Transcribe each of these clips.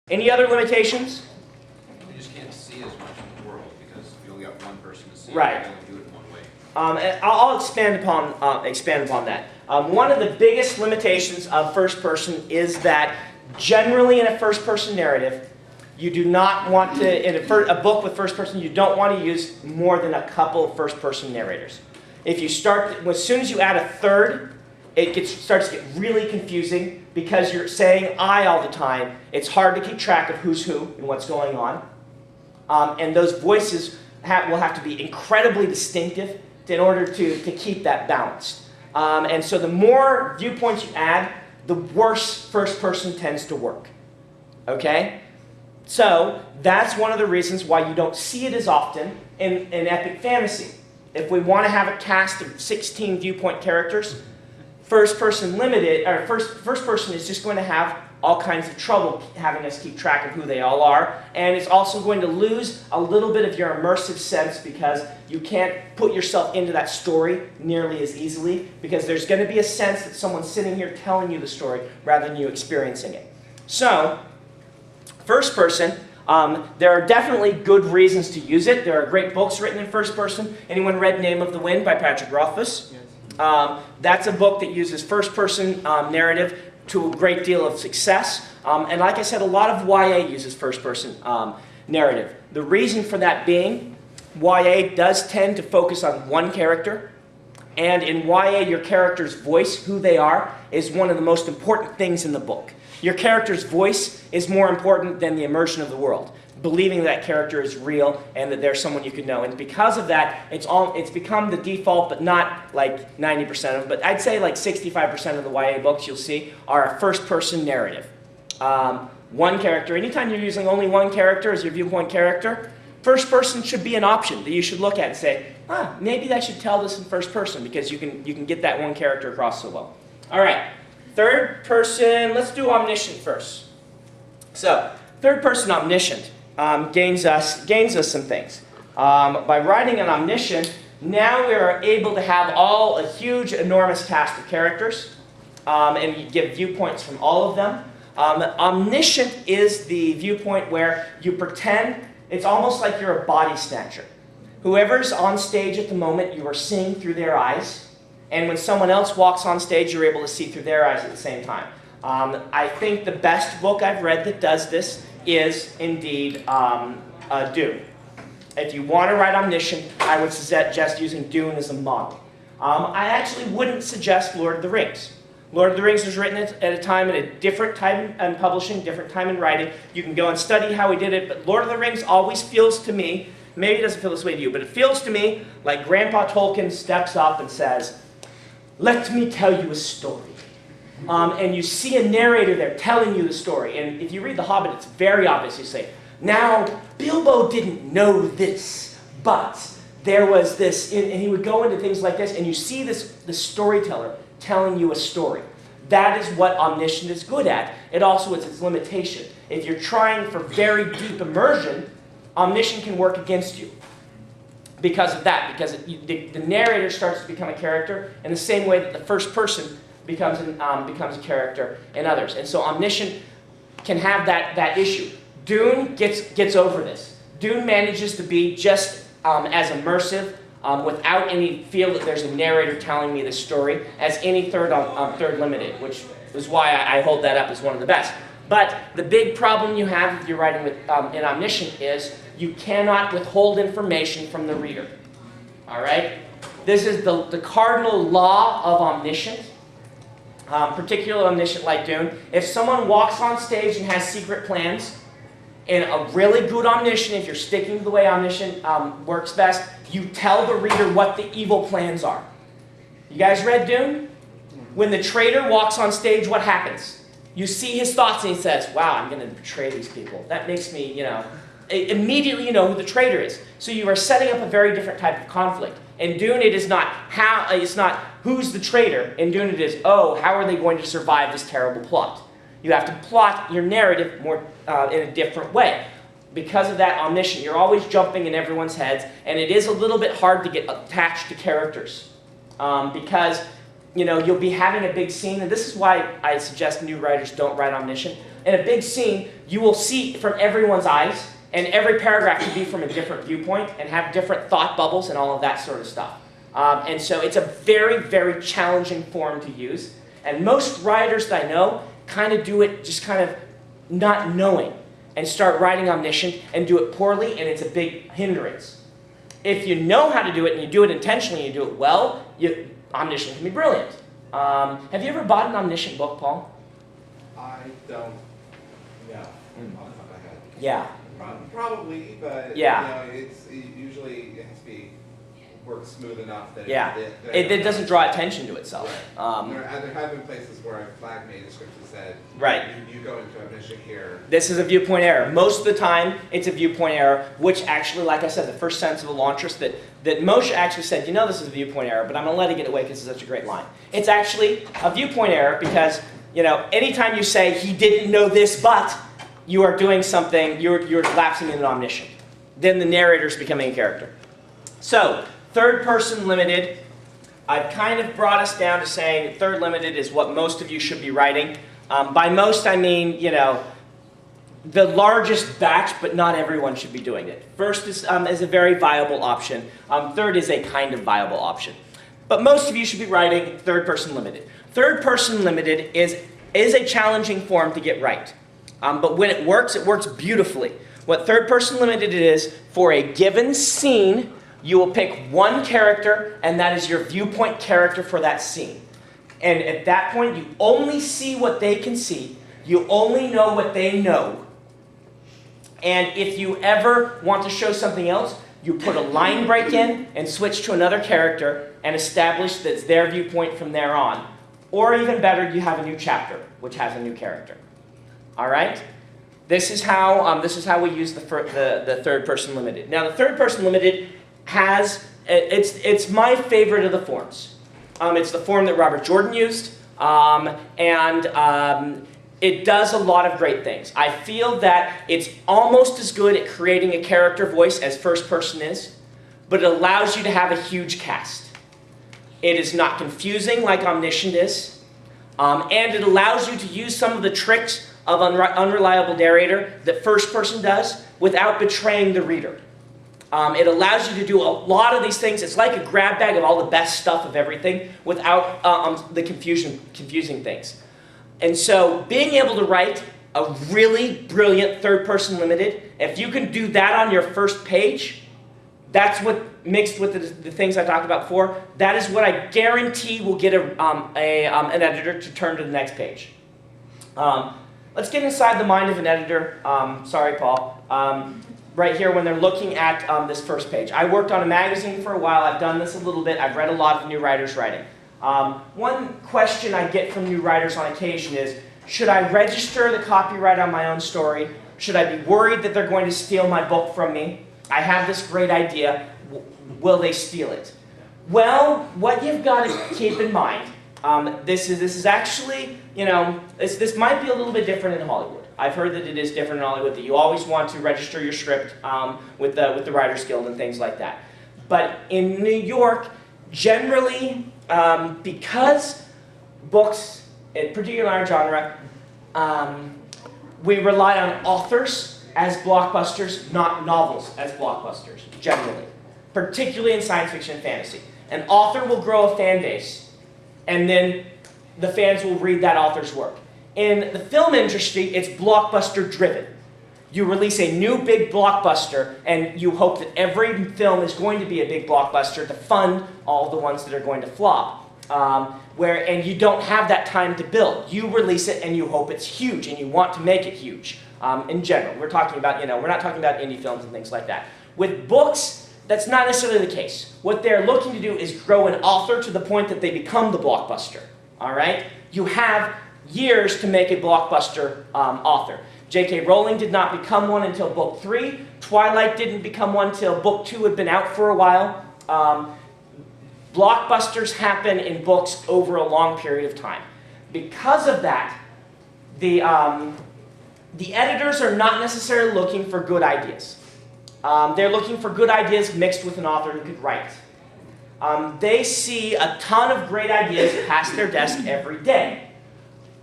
Any other limitations? You just can't see as much in the world because you only got one person to see. Right. You only do it in one way. And I'll expand upon that. One of the biggest limitations of first person is that generally in a first person narrative, you do not want to, in a book with first person, you don't want to use more than a couple first person narrators. If you start, as soon as you add a third, it starts to get really confusing because you're saying I all the time. It's hard to keep track of who's who and what's going on. And those voices will have to be incredibly distinctive in order to keep that balanced. And so the more viewpoints you add, the worse first person tends to work. Okay? So that's one of the reasons why you don't see it as often in epic fantasy. If we want to have a cast of 16 viewpoint characters, first person limited, or first person is just going to have all kinds of trouble having us keep track of who they all are, and it's also going to lose a little bit of your immersive sense because you can't put yourself into that story nearly as easily because there's going to be a sense that someone's sitting here telling you the story rather than you experiencing it. So, first person, there are definitely good reasons to use it. There are great books written in first person. Anyone read Name of the Wind by Patrick Rothfuss? Yes. That's a book that uses first person narrative to a great deal of success. And like I said, a lot of YA uses first person narrative. The reason for that being, YA does tend to focus on one character. And in YA, your character's voice, who they are, is one of the most important things in the book. Your character's voice is more important than the immersion of the world. Believing that character is real and that they're someone you can know. And because of that, it's become the default, but not like 90% of them. But I'd say like 65% of the YA books you'll see are a first-person narrative. One character. Anytime you're using only one character as your viewpoint character, first person should be an option that you should look at and say, maybe I should tell this in first person because you can get that one character across so well. All right. Third person, let's do omniscient first. So, third person omniscient gains us some things. By writing an omniscient, now we are able to have a huge, enormous cast of characters, and you give viewpoints from all of them. Omniscient is the viewpoint where you pretend it's almost like you're a body snatcher. Whoever's on stage at the moment, you are seeing through their eyes. And when someone else walks on stage, you're able to see through their eyes at the same time. I think the best book I've read that does this is indeed Dune. If you want to write omniscient, I would suggest using Dune as a model. I actually wouldn't suggest Lord of the Rings. Lord of the Rings was written at a time, at a different time in publishing, different time in writing. You can go and study how he did it, but Lord of the Rings always feels to me, maybe it doesn't feel this way to you, but it feels to me like Grandpa Tolkien steps up and says, "Let me tell you a story." And you see a narrator there telling you the story. And if you read The Hobbit, it's very obvious. You say, now, Bilbo didn't know this, but there was this. And he would go into things like this, and you see the storyteller telling you a story. That is what omniscient is good at. It also is its limitation. If you're trying for very deep immersion, omniscient can work against you. Because of that, because the narrator starts to become a character in the same way that the first person becomes a character in others. And so omniscient can have that issue. Dune gets over this. Dune manages to be just as immersive without any feel that there's a narrator telling me the story as any third limited, which is why I hold that up as one of the best. But the big problem you have if you're writing with in omniscient is you cannot withhold information from the reader. All right? This is the cardinal law of omniscient, particularly omniscient like Dune. If someone walks on stage and has secret plans, in a really good omniscient, if you're sticking to the way omniscient works best, you tell the reader what the evil plans are. You guys read Dune? When the traitor walks on stage, what happens? You see his thoughts and he says, wow, I'm going to betray these people. That makes me, immediately you know who the traitor is. So you are setting up a very different type of conflict. In Dune, it's not who's the traitor. In Dune, it is, how are they going to survive this terrible plot? You have to plot your narrative more in a different way. Because of that omniscient, you're always jumping in everyone's heads, and it is a little bit hard to get attached to characters. Because you'll be having a big scene, and this is why I suggest new writers don't write omniscient. in a big scene, you will see from everyone's eyes, and every paragraph can be from a different viewpoint and have different thought bubbles and all of that sort of stuff. And so it's a very, very challenging form to use. And most writers that I know kind of do it just kind of not knowing and start writing omniscient and do it poorly, and it's a big hindrance. If you know how to do it and you do it intentionally and you do it well, omniscient can be brilliant. Have you ever bought an omniscient book, Paul? I don't know. Off the top of my head. Yeah. Probably, but Yeah. you know, it has to be worked smooth enough that Yeah. that It doesn't draw attention to itself. there have been places where I've flagged manuscripts and said, Right. you go into a mission here. This is a viewpoint error. Most of the time, it's a viewpoint error, which actually, like I said, the first sentence of the launchers that Moshe actually said, you know this is a viewpoint error, but I'm going to let it get away because it's such a great line. It's actually a viewpoint error because, you know, anytime you say he didn't know this, but you are doing something, you're lapsing into omniscient. Then the narrator's becoming a character. So, third person limited. I've kind of brought us down to saying third limited is what most of you should be writing. By most, I mean, you know, the largest batch, but not everyone should be doing it. First is a very viable option. Third is a kind of viable option. But most of you should be writing third person limited. Third person limited is a challenging form to get right. But when it works beautifully. What third person limited is, for a given scene, you will pick one character, and that is your viewpoint character for that scene. And at that point, you only see what they can see. You only know what they know. And if you ever want to show something else, you put a line break in and switch to another character and establish that's their viewpoint from there on. Or even better, you have a new chapter, which has a new character. All right? This is how we use the third person limited. Now, the third person limited it's my favorite of the forms. It's the form that Robert Jordan used, it does a lot of great things. I feel that it's almost as good at creating a character voice as first person is, but it allows you to have a huge cast. It is not confusing like omniscient is, and it allows you to use some of the tricks of unreliable narrator that first person does without betraying the reader. It allows you to do a lot of these things. It's like a grab bag of all the best stuff of everything without the confusing things. And so being able to write a really brilliant third-person limited, if you can do that on your first page, that's what, mixed with the things I talked about before, that is what I guarantee will get an editor to turn to the next page. Let's get inside the mind of an editor. Sorry, Paul. Right here when they're looking at this first page. I worked on a magazine for a while. I've done this a little bit. I've read a lot of new writers' writing. One question I get from new writers on occasion is, should I register the copyright on my own story? Should I be worried that they're going to steal my book from me? I have this great idea. Will they steal it? Well, what you've got to keep in mind, this is actually, you know, this might be a little bit different in Hollywood. I've heard that it is different in Hollywood, that you always want to register your script with the Writers Guild and things like that. But in New York, generally, because books, in particular our genre, we rely on authors as blockbusters, not novels as blockbusters, generally. Particularly in science fiction and fantasy. An author will grow a fan base, and then the fans will read that author's work. In the film industry, it's blockbuster driven. You release a new big blockbuster, and you hope that every film is going to be a big blockbuster to fund all the ones that are going to flop. And you don't have that time to build. You release it, and you hope it's huge, and you want to make it huge. In general, we're talking about, we're not talking about indie films and things like that. With books, that's not necessarily the case. What they're looking to do is grow an author to the point that they become the blockbuster. All right? You have years to make a blockbuster author. J.K. Rowling did not become one until book 3. Twilight didn't become one until book 2 had been out for a while. Blockbusters happen in books over a long period of time. Because of that, the editors are not necessarily looking for good ideas. They're looking for good ideas mixed with an author who could write. They see a ton of great ideas pass their desk every day.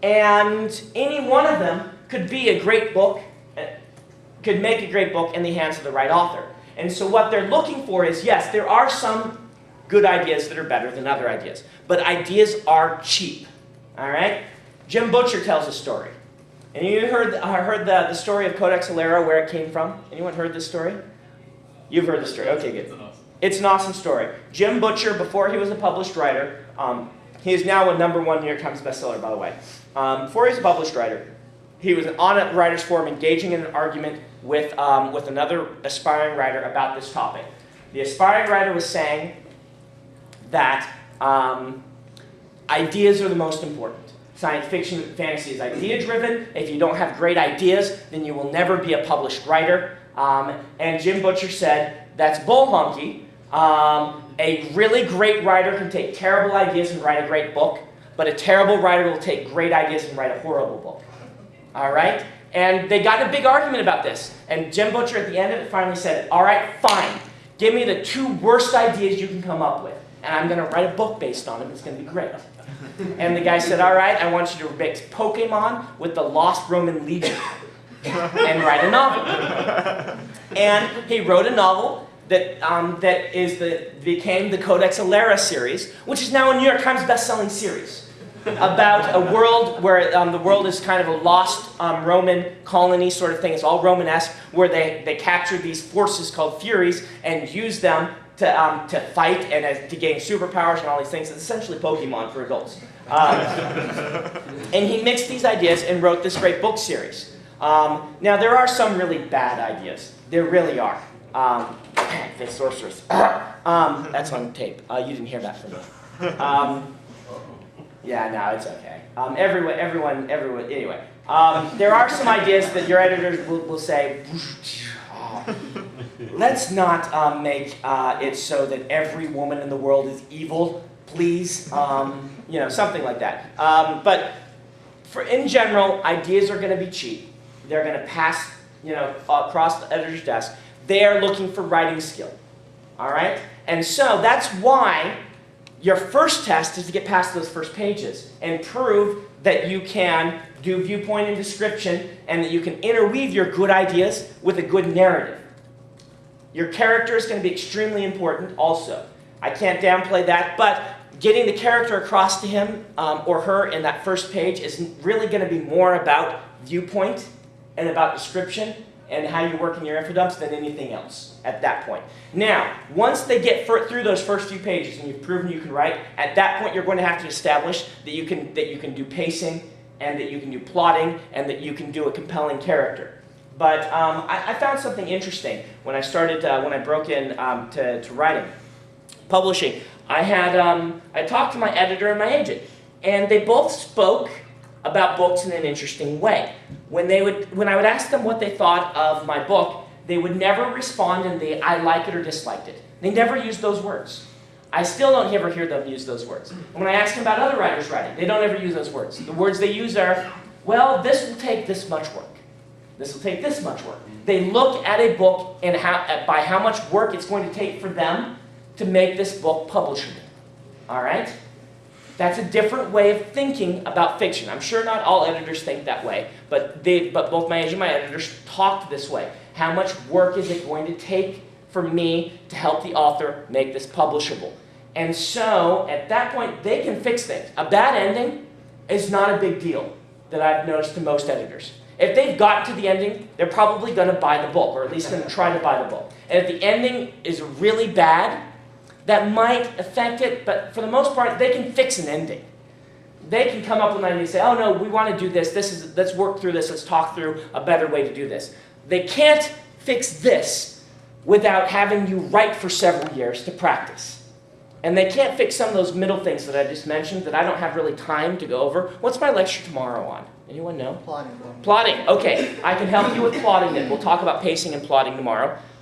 And any one of them could be a great book, could make a great book in the hands of the right author. And so what they're looking for is, yes, there are some good ideas that are better than other ideas, but ideas are cheap, all right? Jim Butcher tells a story. And you heard the story of Codex Alera, where it came from? Anyone heard this story? You've heard the story. Okay, good. It's an awesome story. Jim Butcher, before he was a published writer, he is now a #1 New York Times bestseller, by the way. Before he was a published writer, he was on a writer's forum engaging in an argument with another aspiring writer about this topic. The aspiring writer was saying that ideas are the most important. Science fiction and fantasy is idea-driven. If you don't have great ideas, then you will never be a published writer. And Jim Butcher said, that's bull honky. A really great writer can take terrible ideas and write a great book, but a terrible writer will take great ideas and write a horrible book. All right? And they got in a big argument about this. And Jim Butcher at the end of it finally said, all right, fine. Give me the 2 worst ideas you can come up with, and I'm going to write a book based on them. It's going to be great. And the guy said, all right, I want you to mix Pokemon with the Lost Roman Legion and write a novel. And he wrote a novel that became the Codex Alera series, which is now a New York Times best-selling series about a world where the world is kind of a lost Roman colony sort of thing. It's all Romanesque, where they captured these forces called Furies and used them to fight and to gain superpowers and all these things. It's essentially Pokemon for adults. And he mixed these ideas and wrote this great book series. Now, there are some really bad ideas. There really are. The sorceress. That's on tape. You didn't hear that from me. Yeah, no, it's okay. Everyone, anyway. There are some ideas that your editors will say, let's not make it so that every woman in the world is evil, please. Something like that. But in general, ideas are going to be cheap. They're going to pass, across the editor's desk. They are looking for writing skill. All right? And so that's why your first test is to get past those first pages and prove that you can do viewpoint and description and that you can interweave your good ideas with a good narrative. Your character is going to be extremely important also. I can't downplay that, but getting the character across to him or her in that first page is really going to be more about viewpoint and about description and how you work in your infodumps than anything else at that point. Now, once they get through those first few pages and you've proven you can write, at that point you're going to have to establish that you can do pacing and that you can do plotting and that you can do a compelling character. But I found something interesting when I started, when I broke in to writing, publishing. I talked to my editor and my agent, and they both spoke about books in an interesting way. When I would ask them what they thought of my book, they would never respond in the I like it or disliked it. They never used those words. I still don't ever hear them use those words. When I ask them about other writers' writing, they don't ever use those words. The words they use are, well, this will take this much work. This will take this much work. They look at a book and by how much work it's going to take for them to make this book publishable. All right? That's a different way of thinking about fiction. I'm sure not all editors think that way, but both my agent and my editors talked this way. How much work is it going to take for me to help the author make this publishable? And so, at that point, they can fix things. A bad ending is not a big deal that I've noticed to most editors. If they've gotten to the ending, they're probably going to buy the book, or at least going to try to buy the book. And if the ending is really bad, that might affect it, but for the most part, they can fix an ending. They can come up with an idea and say, oh no, we want to do this, let's work through this, let's talk through a better way to do this. They can't fix this without having you write for several years to practice. And they can't fix some of those middle things that I just mentioned that I don't have really time to go over. What's my lecture tomorrow on? Anyone know? Plotting. Plotting. Okay, I can help you with plotting then. We'll talk about pacing and plotting tomorrow.